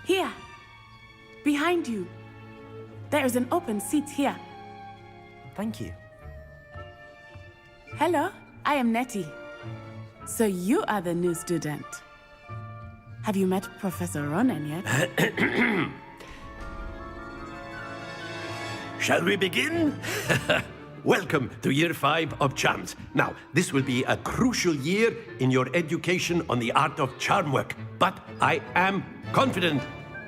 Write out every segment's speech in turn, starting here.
Here. Behind you. There is an open seat here. Thank you. Hello, I am Nettie. So you are the new student. Have you met Professor Ronan yet? Shall we begin? Welcome to Year 5 of Charms. Now, this will be a crucial year in your education on the art of charm work. But I am confident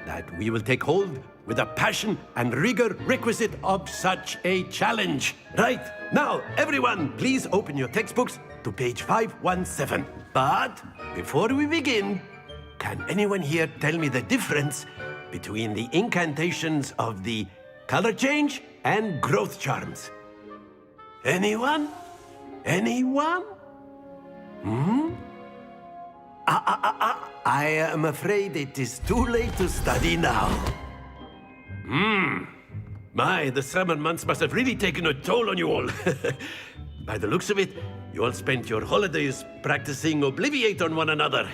that we will take hold with the passion and rigor requisite of such a challenge. Right, now, everyone, please open your textbooks to page 517. But before we begin, can anyone here tell me the difference between the incantations of the color change and growth charms? Anyone? Anyone? I am afraid it is too late to study now. My, the summer months must have really taken a toll on you all. By the looks of it, you all spent your holidays practicing Obliviate on one another.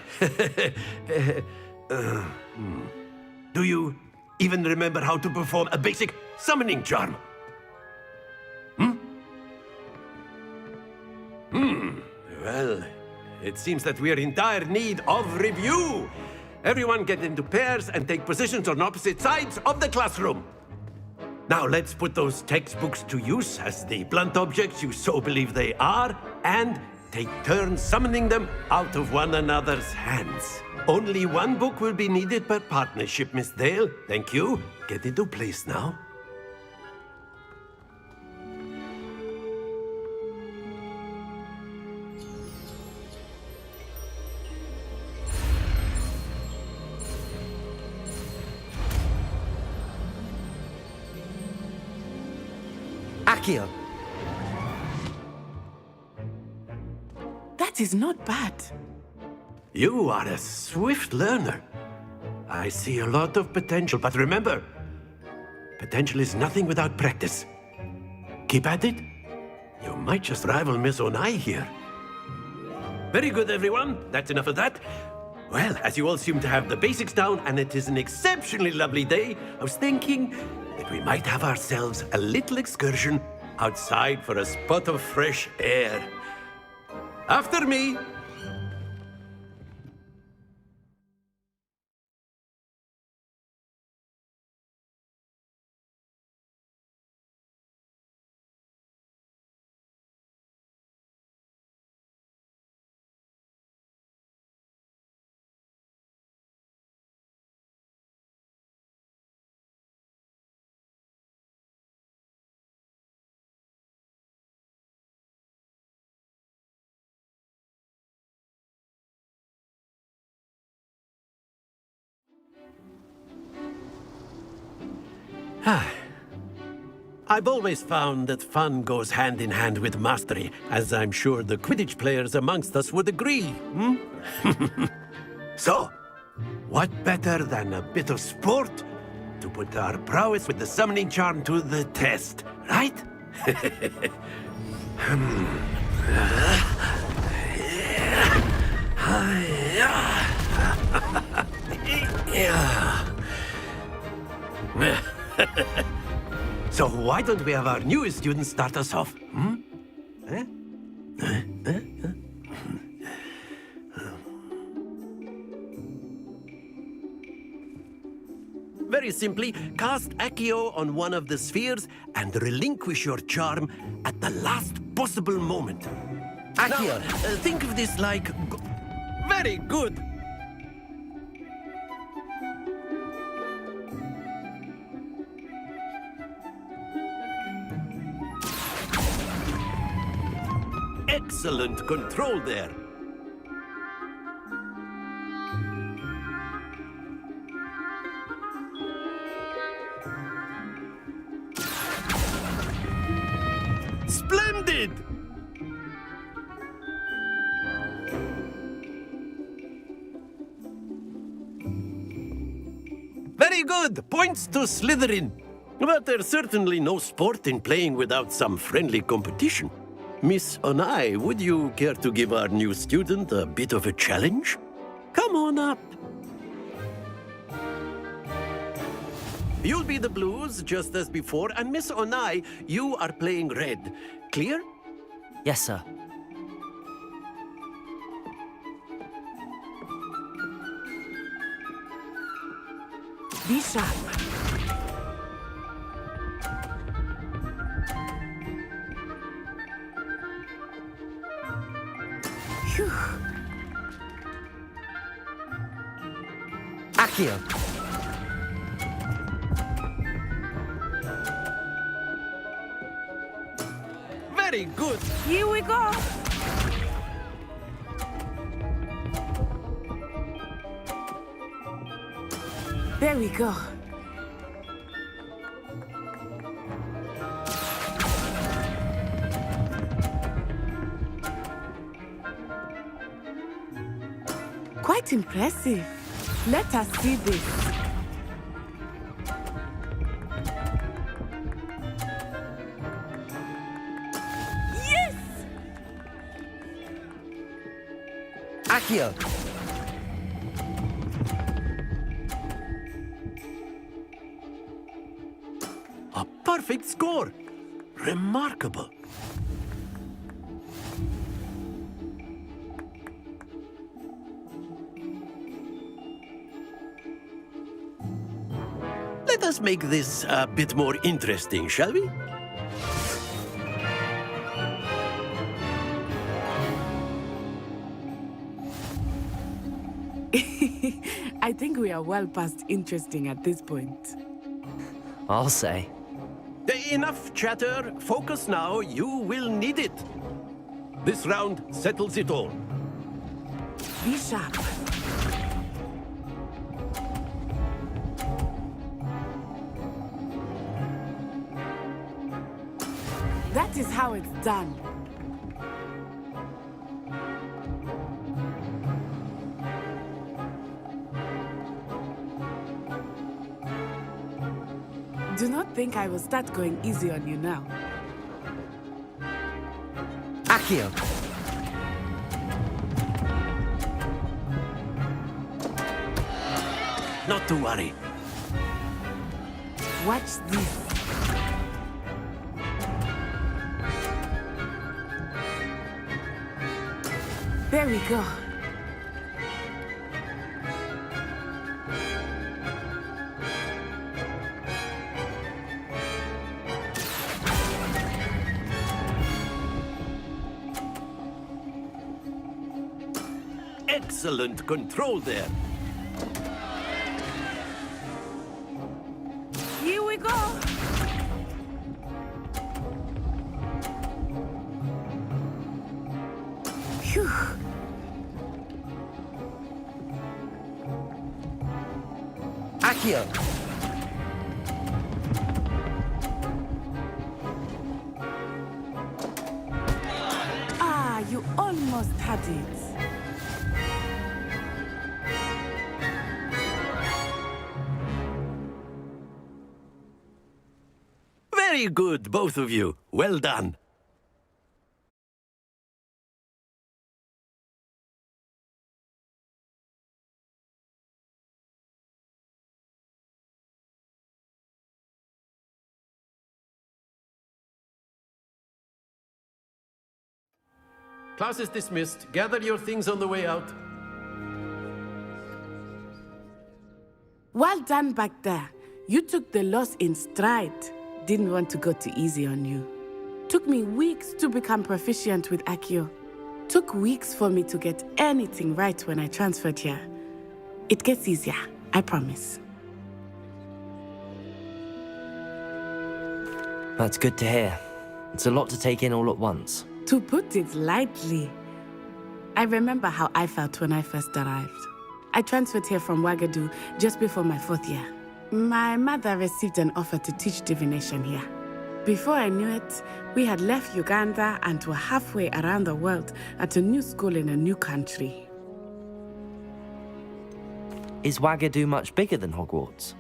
Do you even remember how to perform a basic summoning charm? Well, it seems that we are in dire need of review. Everyone get into pairs and take positions on opposite sides of the classroom. Now let's put those textbooks to use as the blunt objects you so believe they are, and take turns summoning them out of one another's hands. Only one book will be needed per partnership, Miss Dale. Thank you. Get into place now. Accio. That is not bad. You are a swift learner. I see a lot of potential, but remember, potential is nothing without practice. Keep at it. You might just rival Miss Onai here. Very good, everyone. That's enough of that. Well, as you all seem to have the basics down, and it is an exceptionally lovely day, I was thinking that we might have ourselves a little excursion outside for a spot of fresh air. After me. I've always found that fun goes hand in hand with mastery, as I'm sure the Quidditch players amongst us would agree. So, what better than a bit of sport to put our prowess with the summoning charm to the test, right? So why don't we have our newest student start us off? Very simply, cast Accio on one of the spheres and relinquish your charm at the last possible moment. Accio. Now, think of this like... Very good! Excellent control there. Splendid! Very good. Points to Slytherin. But there's certainly no sport in playing without some friendly competition. Miss Onai, would you care to give our new student a bit of a challenge? Come on up. You'll be the blues, just as before, and Miss Onai, you are playing red. Clear? Yes, sir. Be sharp. Phew. Accio. Very good. Here we go. There we go. Quite impressive. Let us see this. Yes! Accio. A perfect score. Remarkable. Let us make this a bit more interesting, shall we? I think we are well past interesting at this point. I'll say. Enough chatter. Focus now. You will need it. This round settles it all. Be sharp. That is how it's done. Do not think I will start going easy on you now. Accio. Not to worry. Watch this. There we go. Excellent control there. Here we go. Phew. Accio. Ah, you almost had it. Very good, both of you. Well done. Class is dismissed. Gather your things on the way out. Well done back there. You took the loss in stride. Didn't want to go too easy on you. Took me weeks to become proficient with Accio. Took weeks for me to get anything right when I transferred here. It gets easier, I promise. That's good to hear. It's a lot to take in all at once. To put it lightly, I remember how I felt when I first arrived. I transferred here from Wagadu just before my 4th year. My mother received an offer to teach divination here. Before I knew it, we had left Uganda and were halfway around the world at a new school in a new country. Is Wagadu much bigger than Hogwarts?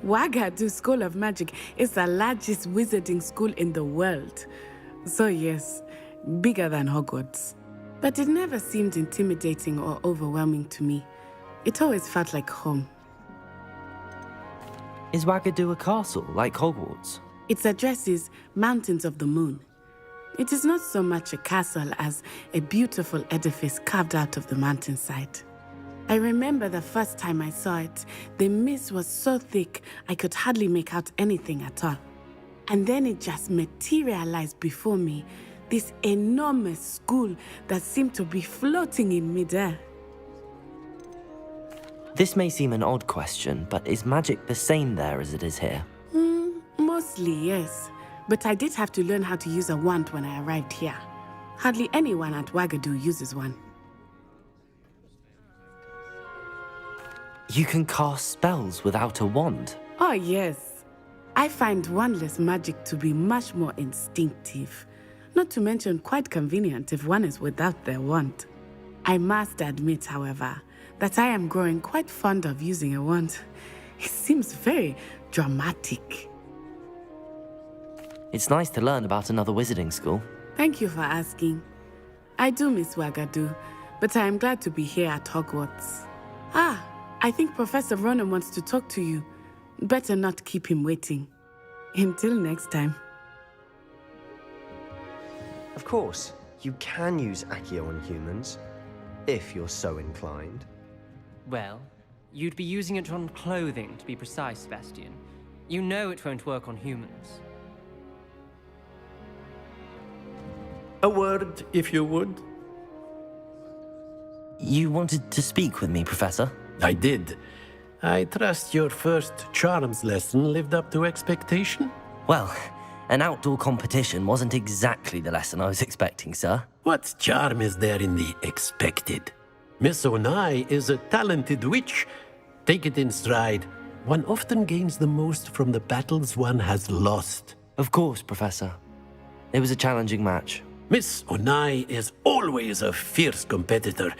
Wagadu School of Magic is the largest wizarding school in the world. So yes, bigger than Hogwarts. But it never seemed intimidating or overwhelming to me. It always felt like home. Is Wagadu a castle, like Hogwarts? Its address is Mountains of the Moon. It is not so much a castle as a beautiful edifice carved out of the mountainside. I remember the first time I saw it, the mist was so thick I could hardly make out anything at all. And then it just materialized before me, this enormous school that seemed to be floating in midair. This may seem an odd question, but is magic the same there as it is here? Mostly, yes. But I did have to learn how to use a wand when I arrived here. Hardly anyone at Wagadu uses one. You can cast spells without a wand? Oh, yes. I find wandless magic to be much more instinctive. Not to mention quite convenient if one is without their wand. I must admit, however, that I am growing quite fond of using a wand. It seems very dramatic. It's nice to learn about another wizarding school. Thank you for asking. I do miss Wagadu, but I am glad to be here at Hogwarts. I think Professor Ronan wants to talk to you. Better not keep him waiting. Until next time. Of course, you can use Accio on humans, if you're so inclined. Well, you'd be using it on clothing, to be precise, Sebastian. You know it won't work on humans. A word, if you would. You wanted to speak with me, Professor? I did. I trust your first charms lesson lived up to expectation? Well, an outdoor competition wasn't exactly the lesson I was expecting, sir. What charm is there in the expected? Miss Onai is a talented witch. Take it in stride. One often gains the most from the battles one has lost. Of course, Professor. It was a challenging match. Miss Onai is always a fierce competitor,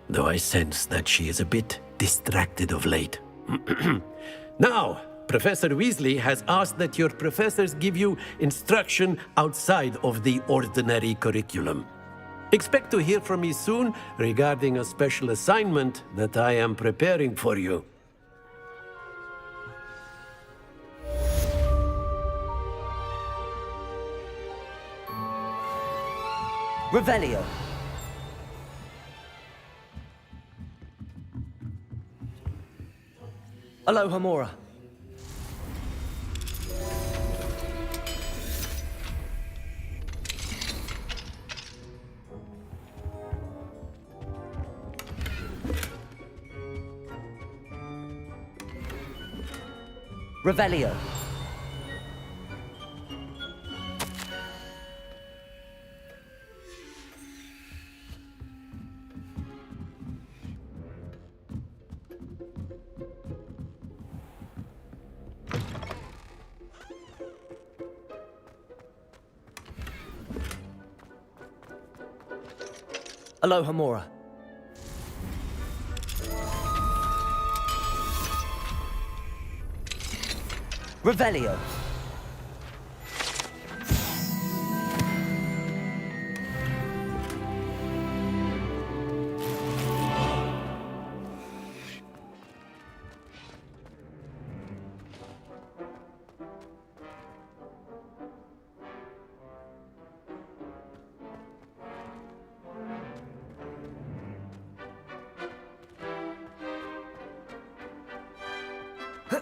though I sense that she is a bit distracted of late. Now, Professor Weasley has asked that your professors give you instruction outside of the ordinary curriculum. Expect to hear from me soon regarding a special assignment that I am preparing for you. Revelio. Aloha Mora. Revelio. Aloha Mora. Revelio. Huh.